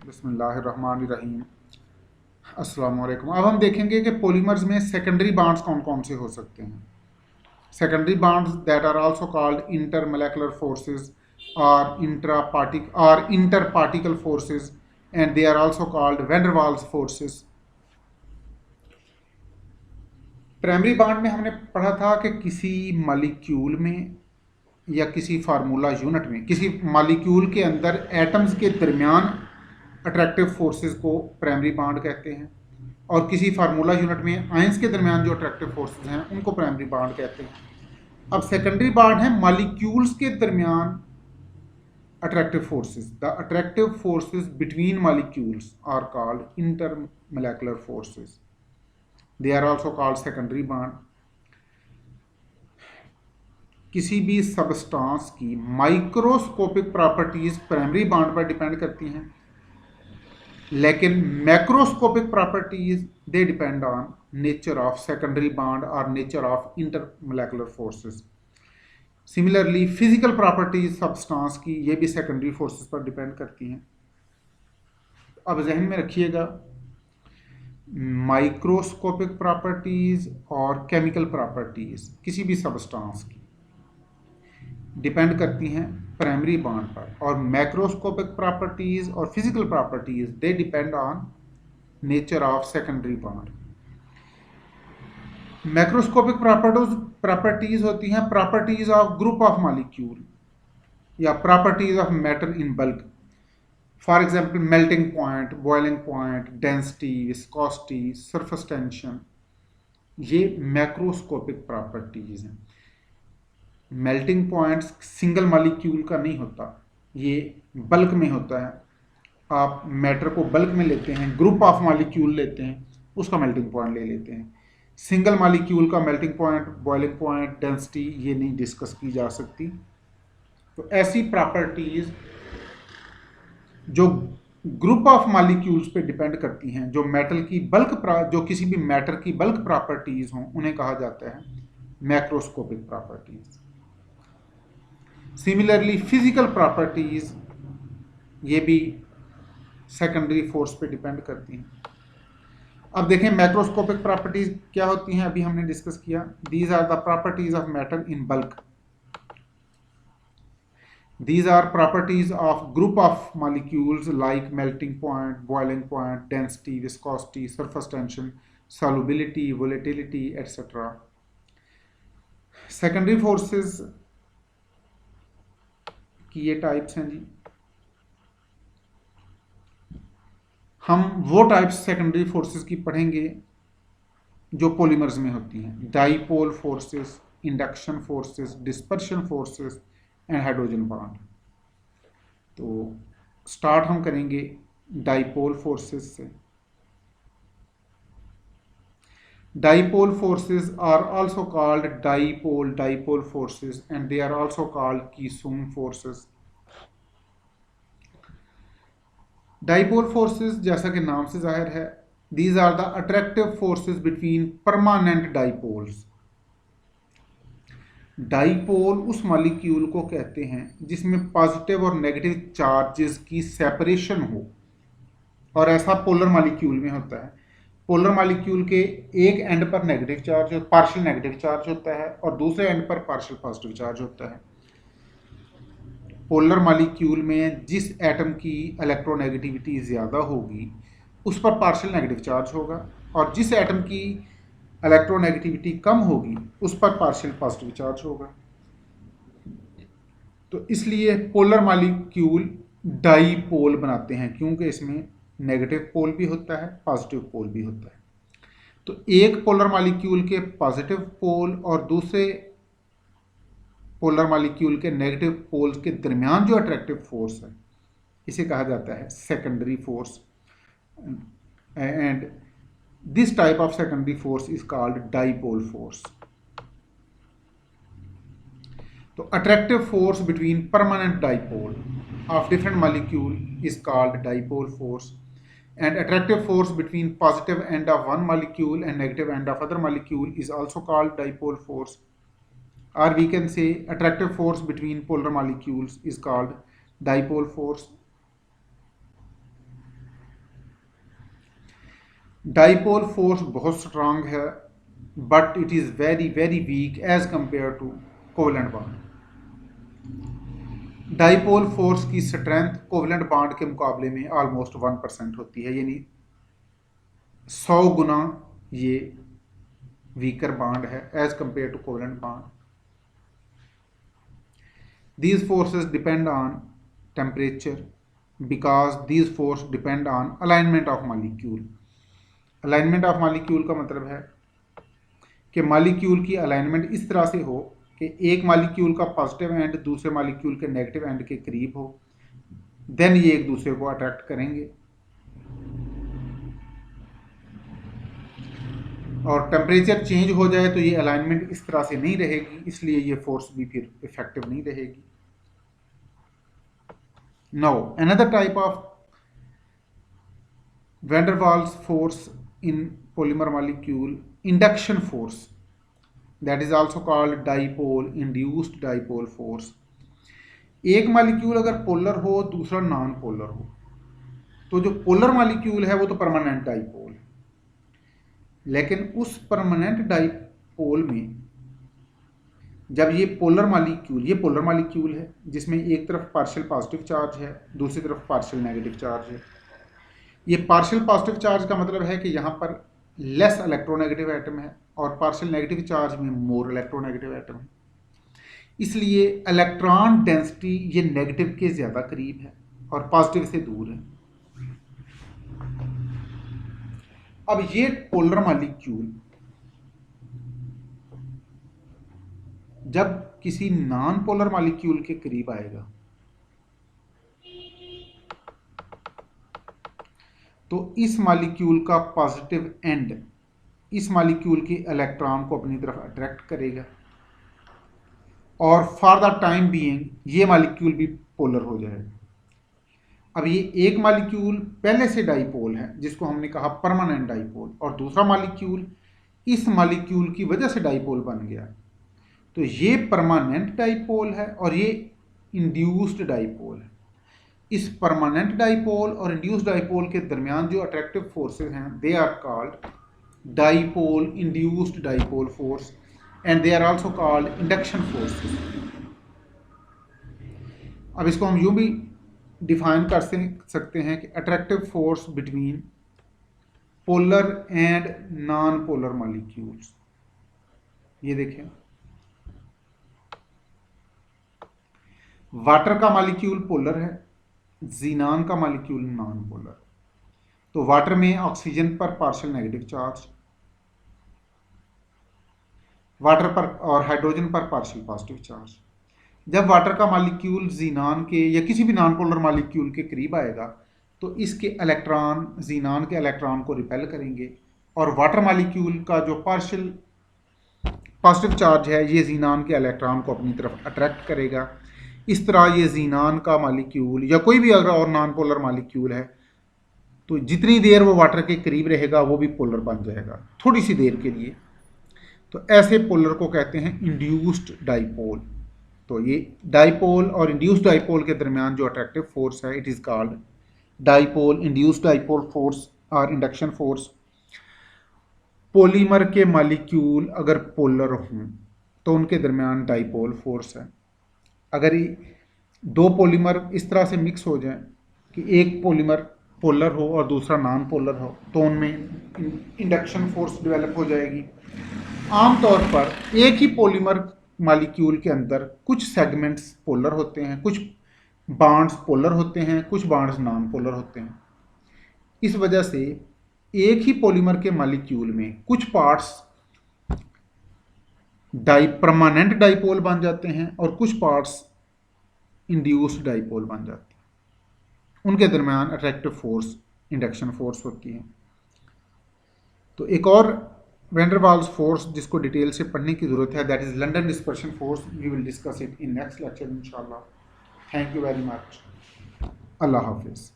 बिस्मिल्लाहिर्रहमानिर्रहीम। अस्सलाम वालेकुम। अब हम देखेंगे कि पॉलीमर्स में सेकेंडरी बॉन्ड्स कौन कौन से हो सकते हैं। Secondary bonds that are also called intermolecular forces और inter particle forces and they are also called van der Waals forces. Primary bond में हमने पढ़ा था कि किसी मॉलिक्यूल में या किसी फार्मूला यूनिट में किसी मॉलिक्यूल के अंदर एटम्स के दरमियान अट्रैक्टिव फोर्सेस को प्राइमरी बॉन्ड कहते हैं, और किसी फार्मूला यूनिट में आयंस के दरमियान जो अट्रैक्टिव फोर्सेस हैं उनको प्राइमरी बॉन्ड कहते हैं। अब सेकेंडरी बॉन्ड है मॉलिक्यूल्स के दरमियान attractive forces. The attractive forces between molecules are called intermolecular forces. They are also called secondary bond. किसी भी सबस्टांस की माइक्रोस्कोपिक प्रॉपर्टीज प्राइमरी बॉन्ड पर डिपेंड करती हैं, लेकिन macroscopic properties they depend on nature of secondary bond और nature of intermolecular forces. Similarly physical properties substance की ये भी सेकेंडरी फोर्सेस पर डिपेंड करती हैं। अब जहन में रखिएगा, माइक्रोस्कोपिक प्रॉपर्टीज और केमिकल प्रॉपर्टीज किसी भी सबस्टांस की डिपेंड करती हैं प्राइमरी बॉन्ड पर, और मैक्रोस्कोपिक प्रॉपर्टीज और physical properties they depend on nature of secondary bond. Macroscopic properties होती हैं properties of group of molecule या properties of matter in bulk. For example melting point, boiling point, density, viscosity, surface tension, ये macroscopic properties हैं। Melting point single molecule का नहीं होता, ये bulk में होता है। आप मैटर को बल्क में लेते हैं, ग्रुप ऑफ मॉलिक्यूल लेते हैं, उसका मेल्टिंग पॉइंट ले लेते हैं। सिंगल मॉलिक्यूल का melting point, boiling point, density ये नहीं डिस्कस की जा सकती। तो ऐसी प्रॉपर्टीज जो ग्रुप ऑफ मॉलिक्यूल्स पे डिपेंड करती हैं, जो मेटल की जो किसी भी मैटर की बल्क प्रॉपर्टीज हों, उन्हें कहा जाता है macroscopic properties. Similarly physical properties ये भी सेकेंडरी फोर्स पे डिपेंड करती हैं। अब देखें मैक्रोस्कोपिक प्रॉपर्टीज क्या होती हैं, अभी हमने डिस्कस किया। These are the properties of matter in bulk. These are properties of group of molecules like melting point, boiling point, density, viscosity, surface tension, solubility, volatility, etc. Secondary forces की ये types हैं जी। हम वो types secondary forces की पढ़ेंगे जो polymers में होती हैं। Dipole forces, induction forces, dispersion forces and hydrogen bond. तो स्टार्ट हम करेंगे डाइपोल फोर्सेस से। Dipole forces are also called dipole forces and they are also called Keesom forces. Dipole forces जैसा कि नाम से जाहिर है, these are the attractive forces between permanent dipoles. Dipole उस मॉलिक्यूल को कहते हैं जिसमें पॉजिटिव और नेगेटिव चार्जेस की सेपरेशन हो, और ऐसा पोलर मॉलिक्यूल में होता है। पोलर मॉलिक्यूल के एक एंड पर negative charge, partial negative charge होता है, और दूसरे एंड पर पार्शियल पॉजिटिव चार्ज होता है। पोलर मॉलिक्यूल में जिस एटम की इलेक्ट्रोनेगेटिविटी ज़्यादा होगी उस पर पार्शियल नेगेटिव चार्ज होगा, और जिस एटम की इलेक्ट्रोनेगेटिविटी कम होगी उस पर पार्शियल पॉजिटिव चार्ज होगा। तो इसलिए पोलर मॉलिक्यूल डाइपोल बनाते हैं, क्योंकि इसमें नेगेटिव पोल भी होता है, पॉजिटिव पोल भी होता है। तो एक पोलर मॉलिक्यूल के पॉजिटिव पोल और दूसरे पोलर मॉलिक्यूल के नेगेटिव पोल्स के दरमियान जो अट्रैक्टिव फोर्स है, इसे कहा जाता है secondary force. And this type of secondary force is called dipole force. So attractive force between permanent dipole of different molecule is called dipole force, and attractive force between positive end of one molecule and negative end of other molecule is also called dipole force, or we can say attractive force between polar molecules is called dipole force. Dipole force बहुत strong है, but it is very very weak as compare to covalent bond. Dipole force की strength covalent bond के मुकाबले में almost 1% होती है, यानी 100 गुना ये वीकर बॉन्ड है as compare to covalent bond. These forces depend on temperature because these forces depend on alignment of molecule. Alignment of molecule का मतलब है कि मॉलिक्यूल की अलाइनमेंट इस तरह से हो कि एक मॉलिक्यूल का पॉजिटिव एंड दूसरे मॉलिक्यूल के नेगेटिव एंड के करीब हो, देन ये एक दूसरे को अट्रैक्ट करेंगे। और टेम्परेचर चेंज हो जाए तो ये अलाइनमेंट इस तरह से नहीं रहेगी, इसलिए ये फोर्स भी फिर इफेक्टिव नहीं रहेगी। Now, another type of van der Waals force in polymer molecule, induction force, that is also called dipole induced dipole force. एक मॉलिक्यूल अगर पोलर हो दूसरा नॉन पोलर हो तो जो पोलर मॉलिक्यूल है वो तो परमानेंट डाइपोल है, लेकिन उस परमानेंट डाइपोल में जब ये पोलर मॉलिक्यूल है जिसमें एक तरफ पार्शियल पॉजिटिव चार्ज है, दूसरी तरफ पार्शियल नेगेटिव चार्ज है। ये पार्शियल पॉजिटिव चार्ज का मतलब है कि यहाँ पर लेस इलेक्ट्रोनेगेटिव एटम है और पार्शियल नेगेटिव चार्ज में मोर इलेक्ट्रोनेगेटिव एटम है, इसलिए इलेक्ट्रॉन डेंसिटी ये नेगेटिव के ज़्यादा करीब है और पॉजिटिव से दूर है। अब ये पोलर मॉलिक्यूल जब किसी नॉन पोलर मॉलिक्यूल के करीब आएगा तो इस मॉलिक्यूल का पॉजिटिव एंड इस मॉलिक्यूल के इलेक्ट्रॉन को अपनी तरफ अट्रैक्ट करेगा और फॉर द टाइम बीइंग ये मॉलिक्यूल भी पोलर हो जाएगा। अब ये एक मॉलिक्यूल पहले से डाइपोल है जिसको हमने कहा परमानेंट डाइपोल, और दूसरा मॉलिक्यूल इस मॉलिक्यूल की वजह से डाइपोल बन गया, तो ये परमानेंट डाइपोल है और ये इंड्यूस्ड डाइपोल है। इस परमानेंट डाइपोल और इंड्यूस्ड डाइपोल के दरमियान जो अट्रैक्टिव फोर्सेस हैं they are called dipole induced dipole force and they are also called induction forces. अब इसको हम यूं भी डिफाइन कर सकते हैं कि attractive force between polar and non polar molecules. ये देखें, वाटर का मॉलिक्यूल पोलर है, जीनान का मॉलिक्यूल नॉन पोलर। तो वाटर में ऑक्सीजन पर पार्शियल नेगेटिव चार्ज, वाटर पर और हाइड्रोजन पर पार्शियल पॉजिटिव चार्ज। जब वाटर का मॉलिक्यूल जीनान के या किसी भी नॉन पोलर मॉलिक्यूल के करीब आएगा तो इसके इलेक्ट्रॉन जीनान के इलेक्ट्रॉन को रिपेल करेंगे और वाटर मॉलिक्यूल का जो पार्शियल पॉजिटिव चार्ज है ये जीनान के इलेक्ट्रॉन को अपनी तरफ अट्रैक्ट करेगा। इस तरह ये जीनान का मॉलिक्यूल या कोई भी अगर और नॉन पोलर मॉलिक्यूल है तो जितनी देर वो वाटर के करीब रहेगा वो भी पोलर बन जाएगा, थोड़ी सी देर के लिए। तो ऐसे पोलर को कहते हैं इंड्यूस्ड डाइपोल। तो ये डाइपोल और इंड्यूस्ड डाइपोल के दरमियान जो अट्रैक्टिव फोर्स है it is called dipole induced dipole force और इंडक्शन फोर्स। पॉलीमर के मॉलिक्यूल अगर पोलर हों तो उनके दरमियान डाइपोल फोर्स है। अगर दो पॉलीमर इस तरह से मिक्स हो जाएं कि एक पॉलीमर पोलर हो और दूसरा नॉन पोलर हो तो उनमें इंडक्शन फोर्स डेवलप हो जाएगी। आमतौर पर एक ही पॉलीमर मॉलिक्यूल के अंदर कुछ सेगमेंट्स पोलर होते हैं, कुछ बॉन्ड्स पोलर होते हैं, कुछ बॉन्ड्स नॉन पोलर होते हैं। इस वजह से एक ही पॉलीमर के मॉलिक्यूल में कुछ पार्ट्स परमानेंट डाइपोल बन जाते हैं और कुछ पार्ट्स इंड्यूस्ड डाइपोल बन जाते हैं। उनके दरमियान अट्रैक्टिव फोर्स इंडक्शन फोर्स होती है। तो एक और वैन डर वाल्स फोर्स जिसको डिटेल से पढ़ने की ज़रूरत है that is London dispersion force. We will discuss it in next lecture इंशाल्लाह। Thank you very much. अल्लाह हाफिज़।